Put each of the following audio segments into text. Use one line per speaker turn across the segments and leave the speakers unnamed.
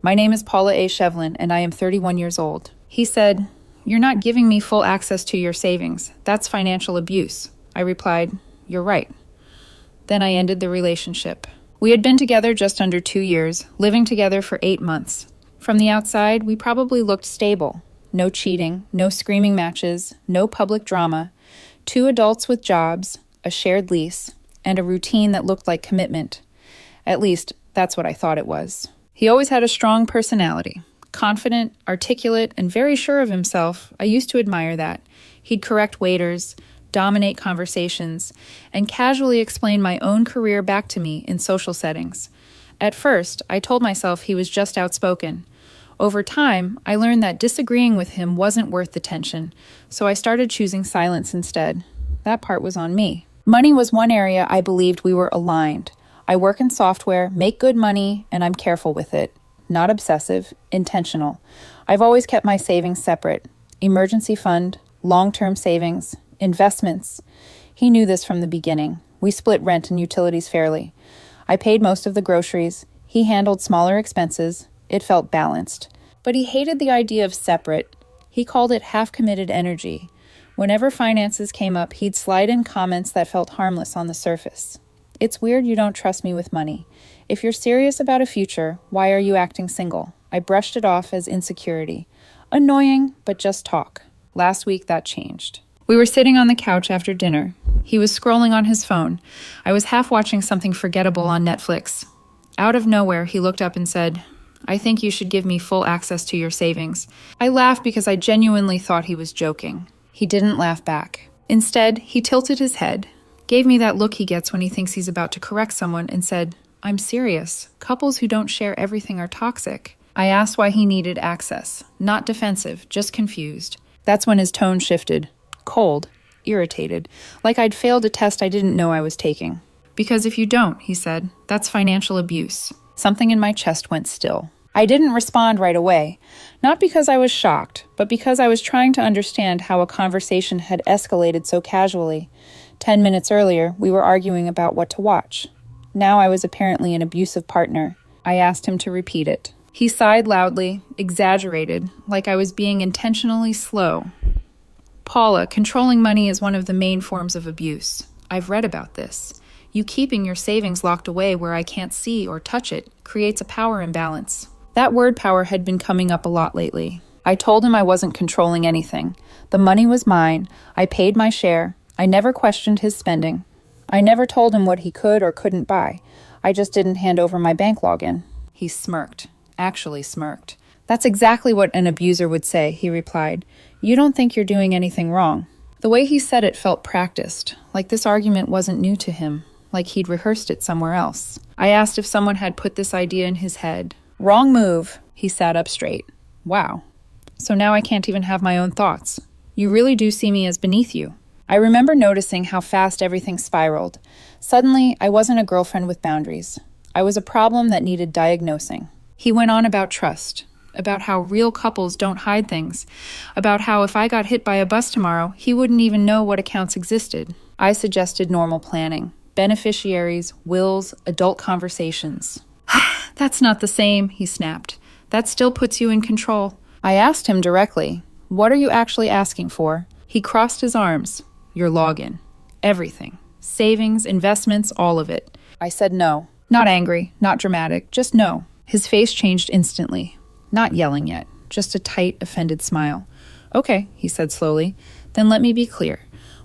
My name is Paula A. Shevlin, and I am 31 years old. He said, "You're not giving me full access to your savings. That's financial abuse." I replied, "You're right." Then I ended the relationship. We had been together just under 2 years, living together for 8 months. From the outside, we probably looked stable. No cheating, no screaming matches, no public drama. 2 adults with jobs, a shared lease, and a routine that looked like commitment. At least, that's what I thought it was. He always had a strong personality. Confident, articulate, and very sure of himself. I used to admire that. He'd correct waiters, dominate conversations, and casually explain my own career back to me in social settings. At first, I told myself he was just outspoken. Over time, I learned that disagreeing with him wasn't worth the tension, so I started choosing silence instead. That part was on me. Money was one area I believed we were aligned. I work in software, make good money, and I'm careful with it. Not obsessive, intentional. I've always kept my savings separate. Emergency fund, long-term savings, investments. He knew this from the beginning. We split rent and utilities fairly. I paid most of the groceries. He handled smaller expenses. It felt balanced. But he hated the idea of separate. He called it half-committed energy. Whenever finances came up, he'd slide in comments that felt harmless on the surface. "It's weird you don't trust me with money. If you're serious about a future, why are you acting single?" I brushed it off as insecurity. Annoying, but just talk. Last week, that changed. We were sitting on the couch after dinner. He was scrolling on his phone. I was half watching something forgettable on Netflix. Out of nowhere, he looked up and said, "I think you should give me full access to your savings." I laughed because I genuinely thought he was joking. He didn't laugh back. Instead, he tilted his head, gave me that look he gets when he thinks he's about to correct someone, and said, "I'm serious. Couples who don't share everything are toxic." I asked why he needed access. Not defensive, just confused. That's when his tone shifted. Cold, irritated, like I'd failed a test I didn't know I was taking. "Because if you don't," he said, "that's financial abuse." Something in my chest went still. I didn't respond right away, not because I was shocked, but because I was trying to understand how a conversation had escalated so casually. 10 minutes earlier, we were arguing about what to watch. Now I was apparently an abusive partner. I asked him to repeat it. He sighed loudly, exaggerated, like I was being intentionally slow. "Paula, controlling money is one of the main forms of abuse. I've read about this. You keeping your savings locked away where I can't see or touch it creates a power imbalance." That word power had been coming up a lot lately. I told him I wasn't controlling anything. The money was mine. I paid my share. I never questioned his spending. I never told him what he could or couldn't buy. I just didn't hand over my bank login. He smirked. Actually smirked. "That's exactly what an abuser would say," he replied. "You don't think you're doing anything wrong." The way he said it felt practiced, like this argument wasn't new to him, like he'd rehearsed it somewhere else. I asked if someone had put this idea in his head. "Wrong move." He sat up straight. "Wow. So now I can't even have my own thoughts. You really do see me as beneath you." I remember noticing how fast everything spiraled. Suddenly, I wasn't a girlfriend with boundaries. I was a problem that needed diagnosing. He went on about trust, about how real couples don't hide things, about how if I got hit by a bus tomorrow, he wouldn't even know what accounts existed. I suggested normal planning, beneficiaries, wills, adult conversations. "That's not the same," he snapped. "That still puts you in control." I asked him directly, "What are you actually asking for?" He crossed his arms. "Your login. Everything. Savings, investments, all of it." I said no. Not angry, not dramatic, just no. His face changed instantly. Not yelling yet, just a tight, offended smile. "Okay," he said slowly. "Then let me be clear.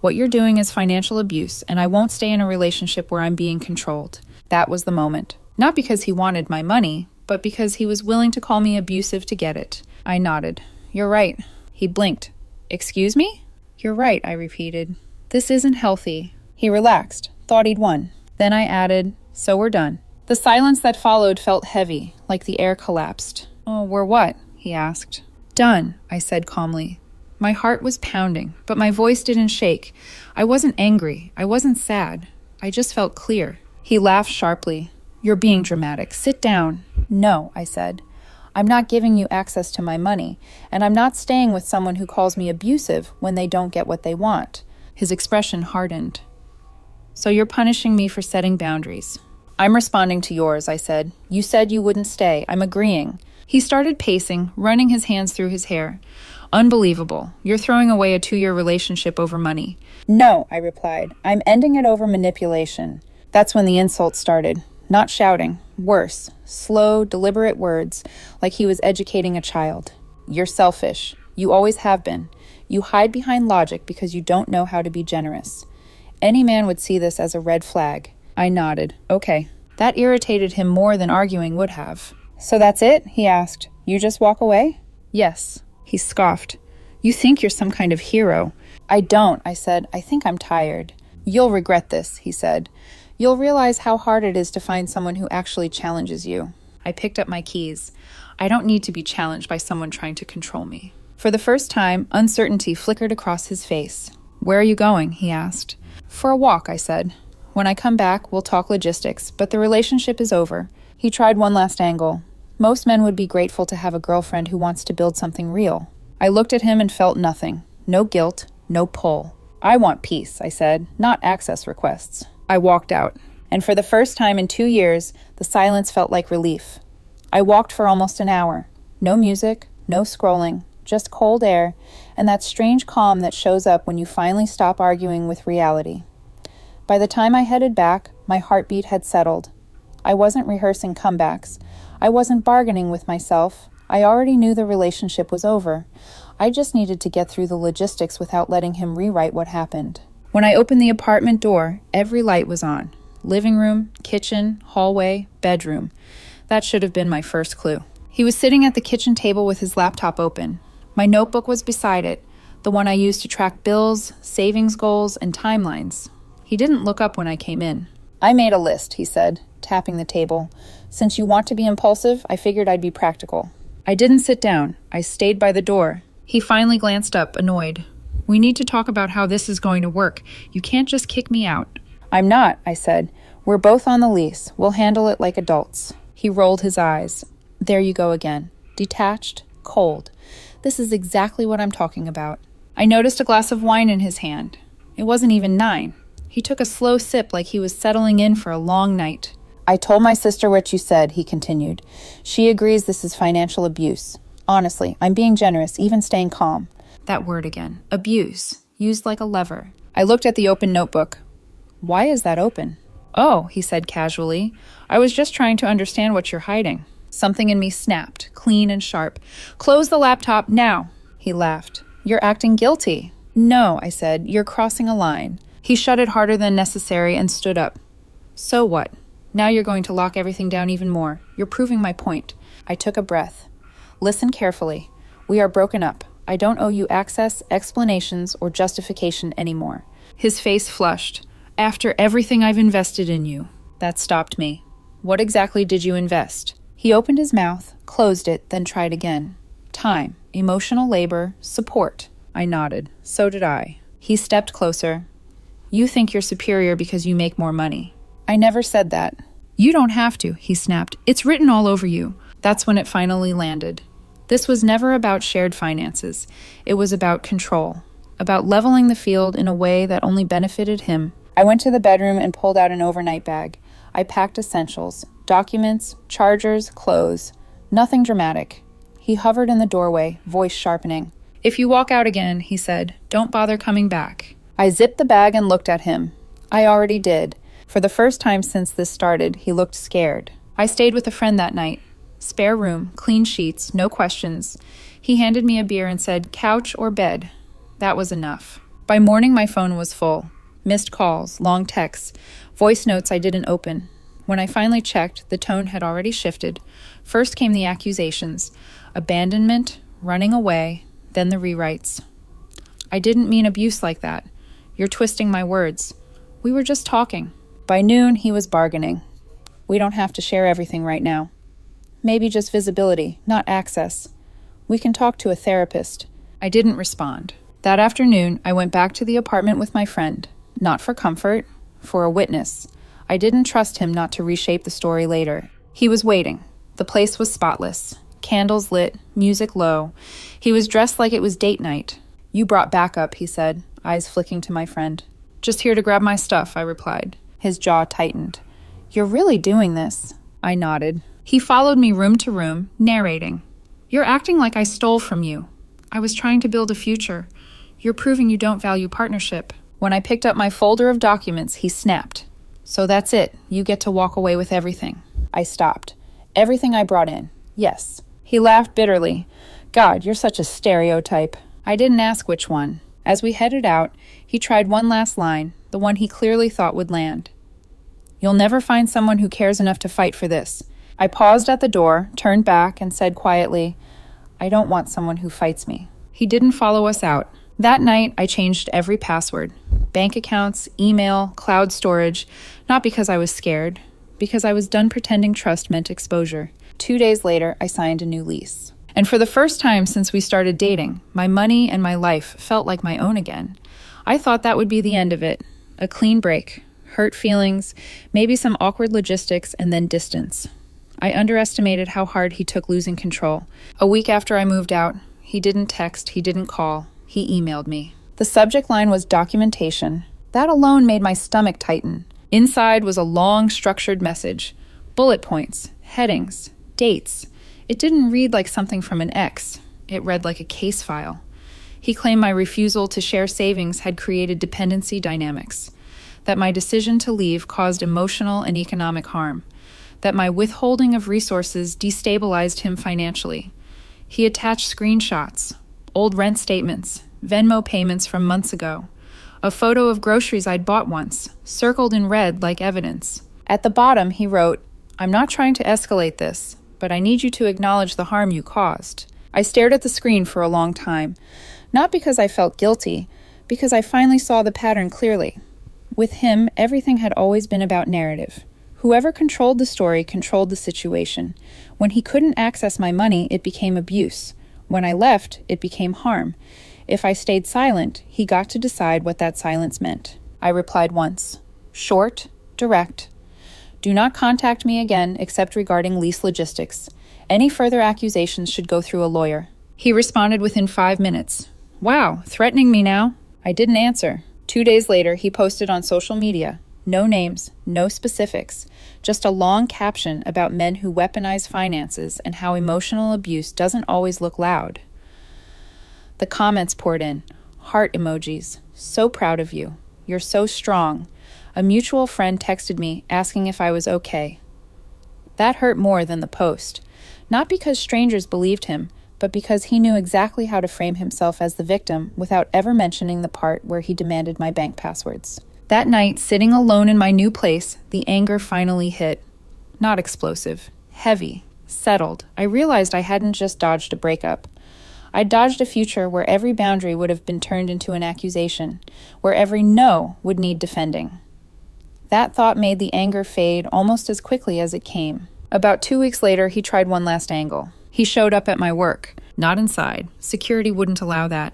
What you're doing is financial abuse, and I won't stay in a relationship where I'm being controlled." That was the moment. Not because he wanted my money, but because he was willing to call me abusive to get it. I nodded. "You're right." He blinked. "Excuse me?" "You're right," I repeated. "This isn't healthy." He relaxed, thought he'd won. Then I added, "So we're done." The silence that followed felt heavy, like the air collapsed. "Oh, we're what?" he asked. "Done," I said calmly. My heart was pounding, but my voice didn't shake. I wasn't angry. I wasn't sad. I just felt clear. He laughed sharply. "You're being dramatic. Sit down." "No," I said. "I'm not giving you access to my money, and I'm not staying with someone who calls me abusive when they don't get what they want." His expression hardened. "So you're punishing me for setting boundaries." "I'm responding to yours," I said. "You said you wouldn't stay. I'm agreeing." He started pacing, running his hands through his hair. Unbelievable. You're throwing away a 2-year relationship over money.
No, I replied. I'm ending it over manipulation. That's when the insults started. Not shouting. Worse. Slow, deliberate words, like he was educating a child. You're selfish. You always have been. You hide behind logic because you don't know how to be generous. Any man would see this as a red flag. I nodded. Okay. That irritated him more than arguing would have.
So that's it? He asked. You just walk away?
Yes.
He scoffed. You think you're some kind of hero.
I don't, I said. I think I'm tired.
You'll regret this, he said. You'll realize how hard it is to find someone who actually challenges you. I picked up my keys. I don't need to be challenged by someone trying to control me. For the first time, uncertainty flickered across his face. Where are you going? He asked. For a walk, I said. When I come back, we'll talk logistics, but the relationship is over. He tried one last angle. Most men would be grateful to have a girlfriend who wants to build something real. I looked at him and felt nothing. No guilt, no pull. I want peace, I said, not access requests. I walked out, and for the first time in 2 years, the silence felt like relief. I walked for almost an hour. No music, no scrolling, just cold air, and that strange calm that shows up when you finally stop arguing with reality. By the time I headed back, my heartbeat had settled. I wasn't rehearsing comebacks. I wasn't bargaining with myself. I already knew the relationship was over. I just needed to get through the logistics without letting him rewrite what happened. When I opened the apartment door, every light was on. Living room, kitchen, hallway, bedroom. That should have been my first clue. He was sitting at the kitchen table with his laptop open. My notebook was beside it, the one I used to track bills, savings goals, and timelines. He didn't look up when I came in.
I made a list, he said, tapping the table. Since you want to be impulsive, I figured I'd be practical.
I didn't sit down. I stayed by the door. He finally glanced up, annoyed. We need to talk about how this is going to work. You can't just kick me out.
I'm not, I said. We're both on the lease. We'll handle it like adults.
He rolled his eyes. There you go again. Detached, cold. This is exactly what I'm talking about. I noticed a glass of wine in his hand. It wasn't even 9. He took a slow sip like he was settling in for a long night.
I told my sister what you said, he continued. She agrees this is financial abuse. Honestly, I'm being generous, even staying calm.
That word again. Abuse. Used like a lever.
I looked at the open notebook. Why is that open?
Oh, he said casually. I was just trying to understand what you're hiding. Something in me snapped, clean and sharp. Close the laptop now. He laughed. You're acting guilty. No, I said. You're crossing a line. He shut it harder than necessary and stood up. So what? Now you're going to lock everything down even more. You're proving my point. I took a breath. Listen carefully. We are broken up. I don't owe you access, explanations, or justification anymore. His face flushed. After everything I've invested in you. That stopped me. What exactly did you invest? He opened his mouth, closed it, then tried again. Time, emotional labor, support. I nodded. So did I. He stepped closer. You think you're superior because you make more money.
I never said that.
You don't have to, he snapped. It's written all over you. That's when it finally landed. This was never about shared finances. It was about control, about leveling the field in a way that only benefited him.
I went to the bedroom and pulled out an overnight bag. I packed essentials, documents, chargers, clothes. Nothing dramatic. He hovered in the doorway, voice sharpening.
If you walk out again, he said, don't bother coming back.
I zipped the bag and looked at him. I already did. For the first time since this started, he looked scared.
I stayed with a friend that night. Spare room, clean sheets, no questions. He handed me a beer and said, couch or bed. That was enough. By morning, my phone was full. Missed calls, long texts, voice notes I didn't open. When I finally checked, the tone had already shifted. First came the accusations, abandonment, running away, then the rewrites. I didn't mean abuse like that. You're twisting my words. We were just talking.
By noon, he was bargaining. We don't have to share everything right now. Maybe just visibility, not access. We can talk to a therapist.
I didn't respond. That afternoon, I went back to the apartment with my friend. Not for comfort, for a witness. I didn't trust him not to reshape the story later. He was waiting. The place was spotless. Candles lit, music low. He was dressed like it was date night. You brought backup, he said, eyes flicking to my friend. Just here to grab my stuff, I replied. His jaw tightened. You're really doing this? I nodded. He followed me room to room, narrating. You're acting like I stole from you. I was trying to build a future. You're proving you don't value partnership. When I picked up my folder of documents, he snapped. So that's it. You get to walk away with everything. I stopped. Everything I brought in. Yes. He laughed bitterly. God, you're such a stereotype. I didn't ask which one. As we headed out, he tried one last line, the one he clearly thought would land. You'll never find someone who cares enough to fight for this. I paused at the door, turned back, and said quietly, I don't want someone who fights me. He didn't follow us out. That night, I changed every password. Bank accounts, email, cloud storage, not because I was scared, because I was done pretending trust meant exposure. 2 days later, I signed a new lease. And for the first time since we started dating, my money and my life felt like my own again. I thought that would be the end of it. A clean break. Hurt feelings, maybe some awkward logistics, and then distance. I underestimated how hard he took losing control. A week after I moved out, he didn't text, he didn't call, he emailed me. The subject line was documentation. That alone made my stomach tighten. Inside was a long, structured message. Bullet points, headings, dates. It didn't read like something from an ex. It read like a case file. He claimed my refusal to share savings had created dependency dynamics, that my decision to leave caused emotional and economic harm, that my withholding of resources destabilized him financially. He attached screenshots, old rent statements, Venmo payments from months ago, a photo of groceries I'd bought once, circled in red like evidence. At the bottom, he wrote, I'm not trying to escalate this, but I need you to acknowledge the harm you caused. I stared at the screen for a long time, not because I felt guilty, because I finally saw the pattern clearly. With him, everything had always been about narrative. Whoever controlled the story controlled the situation. When he couldn't access my money, it became abuse. When I left, it became harm. If I stayed silent, he got to decide what that silence meant. I replied once. Short, direct. Do not contact me again except regarding lease logistics. Any further accusations should go through a lawyer. He responded within 5 minutes. Wow, threatening me now? I didn't answer. 2 days later, he posted on social media. No names, no specifics, just a long caption about men who weaponize finances and how emotional abuse doesn't always look loud. The comments poured in. Heart emojis. So proud of you. You're so strong. A mutual friend texted me asking if I was okay. That hurt more than the post. Not because strangers believed him, but because he knew exactly how to frame himself as the victim without ever mentioning the part where he demanded my bank passwords. That night, sitting alone in my new place, the anger finally hit. Not explosive. Heavy. Settled. I realized I hadn't just dodged a breakup. I dodged a future where every boundary would have been turned into an accusation, where every no would need defending. That thought made the anger fade almost as quickly as it came. About 2 weeks later, he tried one last angle. He showed up at my work. Not inside. Security wouldn't allow that.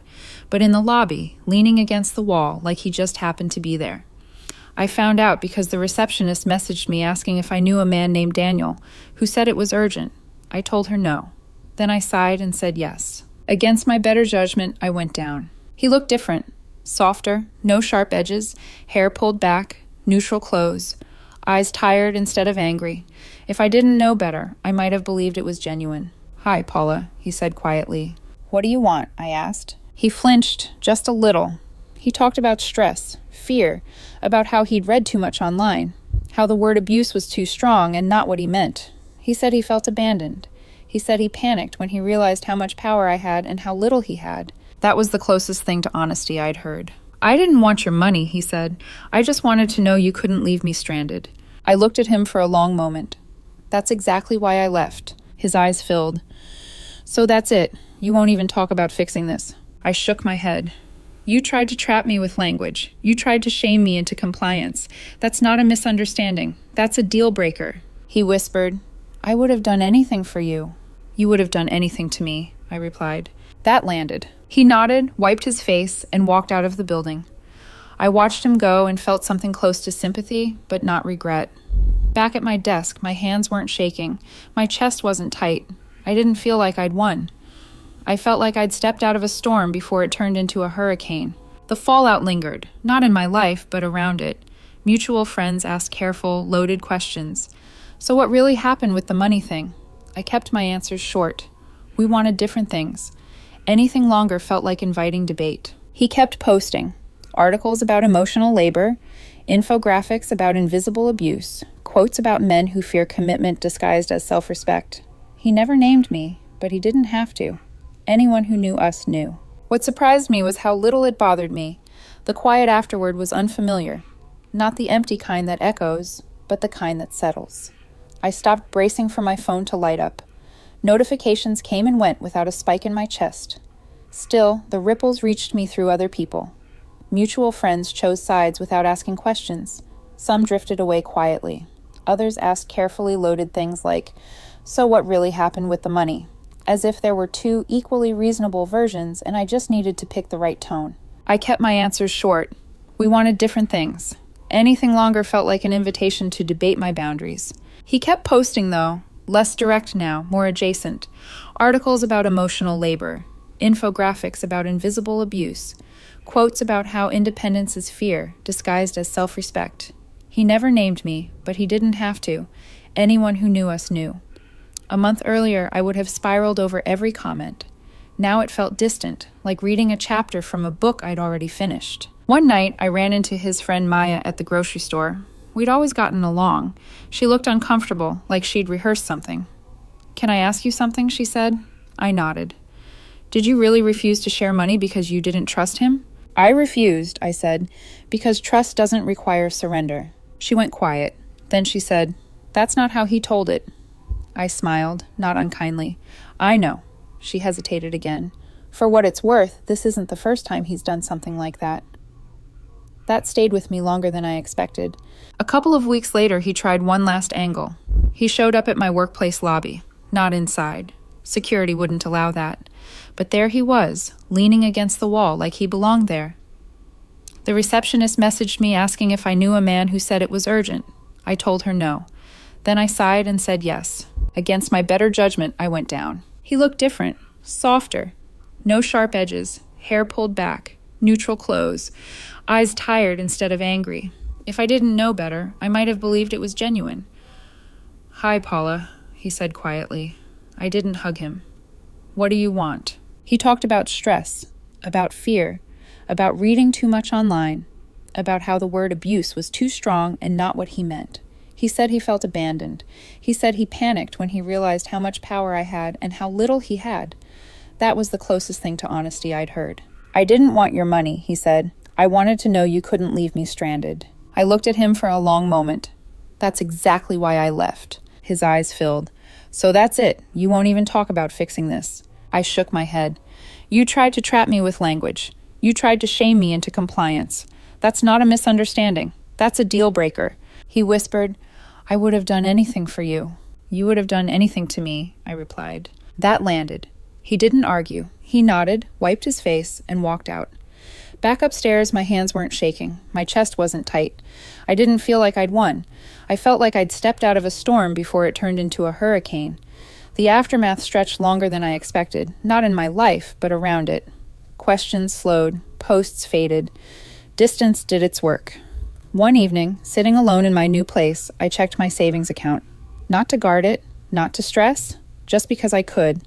But in the lobby, leaning against the wall like he just happened to be there. I found out because the receptionist messaged me asking if I knew a man named Daniel, who said it was urgent. I told her no. Then I sighed and said yes. Against my better judgment, I went down. He looked different. Softer, no sharp edges, hair pulled back, neutral clothes, eyes tired instead of angry. If I didn't know better, I might have believed it was genuine. Hi, Paula, he said quietly. What do you want? I asked. He flinched just a little. He talked about stress, fear, about how he'd read too much online, how the word abuse was too strong and not what he meant. He said he felt abandoned. He said he panicked when he realized how much power I had and how little he had. That was the closest thing to honesty I'd heard. I didn't want your money, he said. I just wanted to know you couldn't leave me stranded. I looked at him for a long moment. That's exactly why I left. His eyes filled. So that's it. You won't even talk about fixing this. I shook my head. You tried to trap me with language. You tried to shame me into compliance. That's not a misunderstanding. That's a deal breaker. He whispered, I would have done anything for you. You would have done anything to me, I replied. That landed. He nodded, wiped his face, and walked out of the building. I watched him go and felt something close to sympathy, but not regret. Back at my desk, my hands weren't shaking. My chest wasn't tight. I didn't feel like I'd won. I felt like I'd stepped out of a storm before it turned into a hurricane. The fallout lingered, not in my life, but around it. Mutual friends asked careful, loaded questions. So what really happened with the money thing? I kept my answers short. We wanted different things. Anything longer felt like inviting debate. He kept posting articles about emotional labor, infographics about invisible abuse, quotes about men who fear commitment disguised as self-respect. He never named me, but he didn't have to. Anyone who knew us knew. What surprised me was how little it bothered me. The quiet afterward was unfamiliar. Not the empty kind that echoes, but the kind that settles. I stopped bracing for my phone to light up. Notifications came and went without a spike in my chest. Still, the ripples reached me through other people. Mutual friends chose sides without asking questions. Some drifted away quietly. Others asked carefully loaded things like, "So what really happened with the money?" As if there were two equally reasonable versions and I just needed to pick the right tone. I kept my answers short. We wanted different things. Anything longer felt like an invitation to debate my boundaries. He kept posting, though, less direct now, more adjacent. Articles about emotional labor, infographics about invisible abuse, quotes about how independence is fear, disguised as self-respect. He never named me, but he didn't have to. Anyone who knew us knew. A month earlier, I would have spiraled over every comment. Now it felt distant, like reading a chapter from a book I'd already finished. One night, I ran into his friend Maya at the grocery store. We'd always gotten along. She looked uncomfortable, like she'd rehearsed something. "Can I ask you something?" she said. I nodded. "Did you really refuse to share money because you didn't trust him?" "I refused," I said, "because trust doesn't require surrender." She went quiet. Then she said, "That's not how he told it." I smiled, not unkindly. "I know." She hesitated again. "For what it's worth, this isn't the first time he's done something like that." That stayed with me longer than I expected. A couple of weeks later, he tried one last angle. He showed up at my workplace lobby, not inside. Security wouldn't allow that. But there he was, leaning against the wall like he belonged there. The receptionist messaged me asking if I knew a man who said it was urgent. I told her no. Then I sighed and said yes. Against my better judgment, I went down. He looked different, softer. No sharp edges, hair pulled back, neutral clothes, eyes tired instead of angry. If I didn't know better, I might have believed it was genuine. "Hi, Paula," he said quietly. I didn't hug him. "What do you want?" He talked about stress, about fear, about reading too much online, about how the word abuse was too strong and not what he meant. He said he felt abandoned. He said he panicked when he realized how much power I had and how little he had. That was the closest thing to honesty I'd heard. "I didn't want your money," he said. "I wanted to know you couldn't leave me stranded." I looked at him for a long moment. "That's exactly why I left." His eyes filled. "So that's it. You won't even talk about fixing this." I shook my head. "You tried to trap me with language. You tried to shame me into compliance. That's not a misunderstanding. That's a deal breaker." He whispered, "I would have done anything for you. You would have done anything to me," I replied. That landed. He didn't argue. He nodded, wiped his face, and walked out. Back upstairs, my hands weren't shaking. My chest wasn't tight. I didn't feel like I'd won. I felt like I'd stepped out of a storm before it turned into a hurricane. The aftermath stretched longer than I expected, not in my life, but around it. Questions slowed, posts faded. Distance did its work. One evening, sitting alone in my new place, I checked my savings account. Not to guard it, not to stress, just because I could.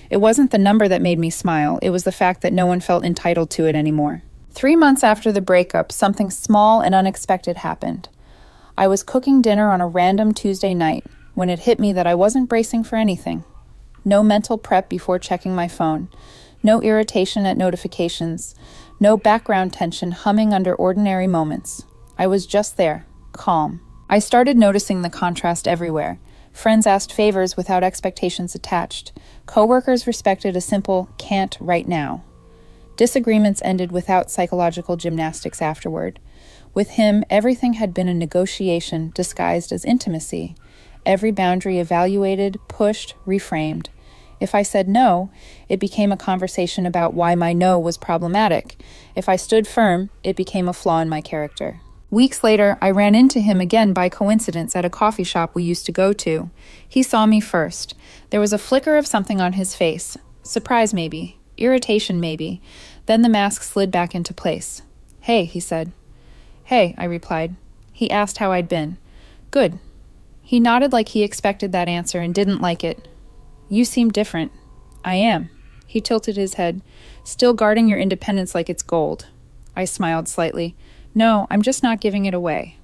It wasn't the number that made me smile, it was the fact that no one felt entitled to it anymore. 3 months after the breakup, something small and unexpected happened. I was cooking dinner on a random Tuesday night when it hit me that I wasn't bracing for anything. No mental prep before checking my phone. No irritation at notifications. No background tension humming under ordinary moments. I was just there, calm. I started noticing the contrast everywhere. Friends asked favors without expectations attached. Coworkers respected a simple "can't right now." Disagreements ended without psychological gymnastics afterward. With him, everything had been a negotiation disguised as intimacy. Every boundary evaluated, pushed, reframed. If I said no, it became a conversation about why my no was problematic. If I stood firm, it became a flaw in my character. Weeks later, I ran into him again by coincidence at a coffee shop we used to go to. He saw me first. There was a flicker of something on his face. Surprise maybe. Irritation maybe. Then the mask slid back into place. "Hey," he said. "Hey," I replied. He asked how I'd been. "Good." He nodded like he expected that answer and didn't like it. You seem different. I am. He tilted his head, still guarding your independence like it's gold. I smiled slightly. No, I'm just not giving it away.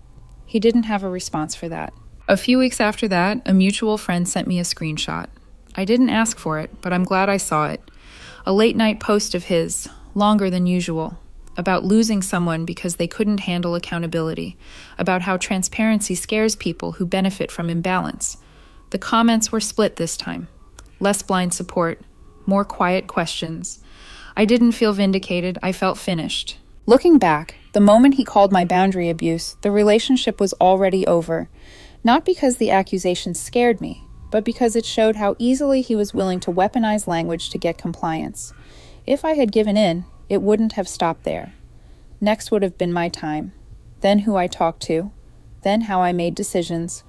He didn't have a response for that. A few weeks after that, a mutual friend sent me a screenshot. I didn't ask for it, but I'm glad I saw it. A late-night post of his, longer than usual, about losing someone because they couldn't handle accountability, about how transparency scares people who benefit from imbalance. The comments were split this time. Less blind support, more quiet questions. I didn't feel vindicated, I felt finished. Looking back, the moment he called my boundary abuse, the relationship was already over. Not because the accusation scared me, but because it showed how easily he was willing to weaponize language to get compliance. If I had given in, it wouldn't have stopped there. Next would have been my time, then who I talked to, then how I made decisions,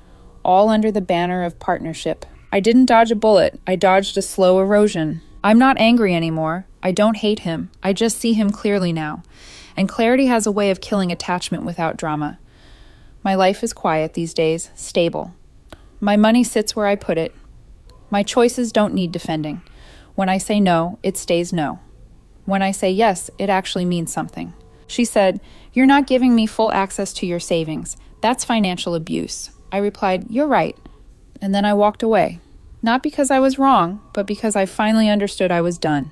all under the banner of partnership. I didn't dodge a bullet, I dodged a slow erosion. I'm not angry anymore. I don't hate him. I just see him clearly now. And clarity has a way of killing attachment without drama. My life is quiet these days, stable. My money sits where I put it. My choices don't need defending. When I say no, it stays no. When I say yes, it actually means something. She said, "You're not giving me full access to your savings. That's financial abuse." I replied, "You're right." And then I walked away. Not because I was wrong, but because I finally understood I was done.